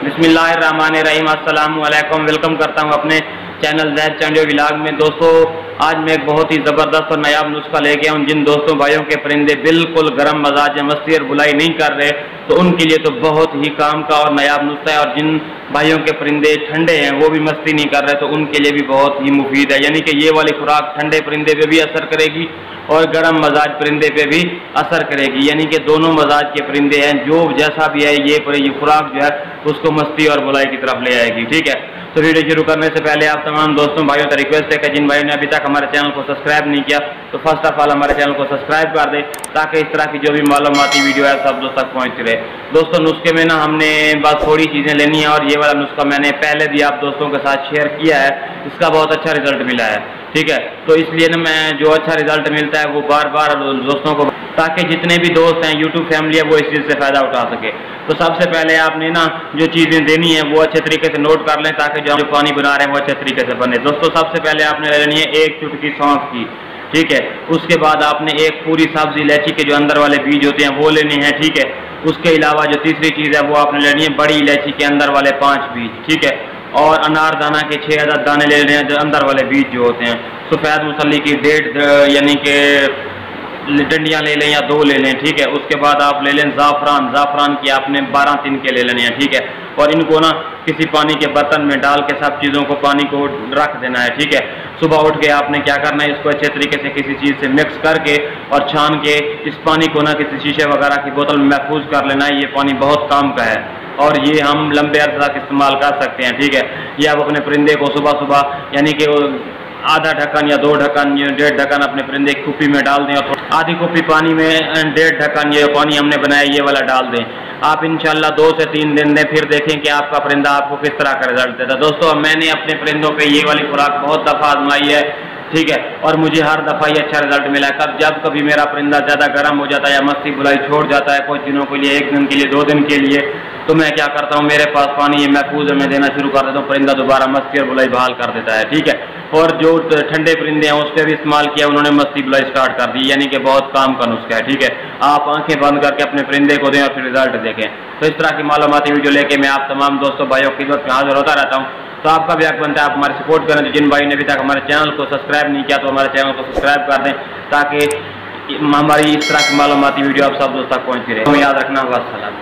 बिस्मिल्लाहिर्रहमानिर्रहीम, अस्सलामु अलैकुम। वेलकम करता हूँ अपने चैनल ज़ैद चंडियो व्लॉग में। दोस्तों, आज मैं एक बहुत ही ज़बरदस्त और नायाब नुस्खा लेके आऊँ। जिन दोस्तों भाइयों के परिंदे बिल्कुल गर्म मजाज में मस्ती और बुलाई नहीं कर रहे, तो उनके लिए तो बहुत ही काम का और नायाब नुस्खा है। और जिन भाइयों के परिंदे ठंडे हैं, वो भी मस्ती नहीं कर रहे, तो उनके लिए भी बहुत ही मुफीद है। यानी कि ये वाली खुराक ठंडे परिंदे पे भी असर करेगी और गर्म मजाज परिंदे पे भी असर करेगी। यानी कि दोनों मजाज के परिंदे हैं, जो जैसा भी है ये खुराक जो है उसको मस्ती और बुलाई की तरफ ले आएगी। ठीक है, तो वीडियो शुरू करने से पहले आप तमाम दोस्तों भाइयों से रिक्वेस्ट है कि जिन भाइयों ने अभी तक हमारे चैनल को सब्सक्राइब नहीं किया, तो फर्स्ट ऑफ ऑल हमारे चैनल को सब्सक्राइब कर दे, ताकि इस तरह की जो भी मालूमाती वीडियो है सब दोस्तों तक पहुँच रहे। दोस्तों, नुस्खे में ना हमने बस थोड़ी चीज़ें लेनी है, और ये वाला नुस्खा मैंने पहले भी आप दोस्तों के साथ शेयर किया है, इसका बहुत अच्छा रिजल्ट मिला है। ठीक है, तो इसलिए ना मैं जो अच्छा रिजल्ट मिलता है वो बार बार दोस्तों को, ताकि जितने भी दोस्त हैं, यूट्यूब फैमिली है, वो इस चीज़ से फ़ायदा उठा सके। तो सबसे पहले आपने ना जो चीज़ें देनी है वो अच्छे तरीके से नोट कर लें, ताकि जो पानी बना रहे हैं वो अच्छे तरीके से बने। दोस्तों, सबसे पहले आपने ले लेनी है एक चुटकी सौंफ की। ठीक है, उसके बाद आपने एक पूरी सब्ज़ इलायची के जो अंदर वाले बीज होते हैं वो लेने हैं। ठीक है, उसके अलावा जो तीसरी चीज़ है वो आपने लेनी है बड़ी इलायची के अंदर वाले 5 बीज। ठीक है, और अनारदाना के 6 अदद दाने ले लेने हैं, जो अंदर वाले बीज जो होते हैं। सफ़ेद मुसल्ली की 1.5 यानी कि डंडियाँ ले लें या 2 ले लें। ठीक है, उसके बाद आप ले लें ज़ाफ़रान की आपने 12 तिनके ले लेने हैं। ठीक है, और इनको ना किसी पानी के बर्तन में डाल के सब चीज़ों को पानी को रख देना है। ठीक है, सुबह उठ के आपने क्या करना है, इसको अच्छे तरीके से किसी चीज़ से मिक्स करके और छान के इस पानी को ना किसी शीशे वगैरह की बोतल में महफूज कर लेना है। ये पानी बहुत काम का है और ये हम लंबे अर्से तक इस्तेमाल कर सकते हैं। ठीक है, ये आप अपने परिंदे को सुबह सुबह यानी कि आधा ढक्कन या 2 ढक्कन या 1.5 ढक्कन अपने परिंदे की कुप्पी में डाल दें, और आधी कुप्पी पानी में 1.5 ढक्कन ये पानी हमने बनाया ये वाला डाल दें। आप इंशाल्लाह 2 से 3 दिन दें, फिर देखें कि आपका परिंदा आपको किस तरह का रिजल्ट देता है। दोस्तों, मैंने अपने परिंदों पे ये वाली खुराक बहुत दफ़ा आजमाई है। ठीक है, और मुझे हर दफ़ा ही अच्छा रिजल्ट मिला है। जब कभी मेरा परिंदा ज़्यादा गर्म हो जाता है या मस्ती बुलाई छोड़ जाता है कुछ दिनों के लिए, 1 दिन के लिए, 2 दिन के लिए, तो मैं क्या करता हूँ, मेरे पास पानी ये महफूज है, मैं देना शुरू कर देता हूँ, परिंदा दोबारा मस्ती और बुलाई बहाल कर देता है। ठीक है, और जो ठंडे परिंदे हैं उस पर भी इस्तेमाल किया, उन्होंने मस्ती बुलाई स्टार्ट कर दी। यानी कि बहुत काम का नुस्खा है। ठीक है, आप आंखें बंद करके अपने परिंदे को दें और फिर रिजल्ट देखें। तो इस तरह की मालूमाती वीडियो लेके मैं आप तमाम दोस्तों भाइयों की खिदमत में हाजिर होता रहता हूँ। तो आपका भी हक बनता है आप हमारी सपोर्ट करें। जिन भाई ने अभी तक हमारे चैनल को सब्सक्राइब नहीं किया, तो हमारे चैनल को सब्सक्राइब कर दें, ताकि हमारी इस तरह की मालूमाती वीडियो आप सब दोस्तों तक पहुँचती रहे। तो याद रखना, वस्सलाम।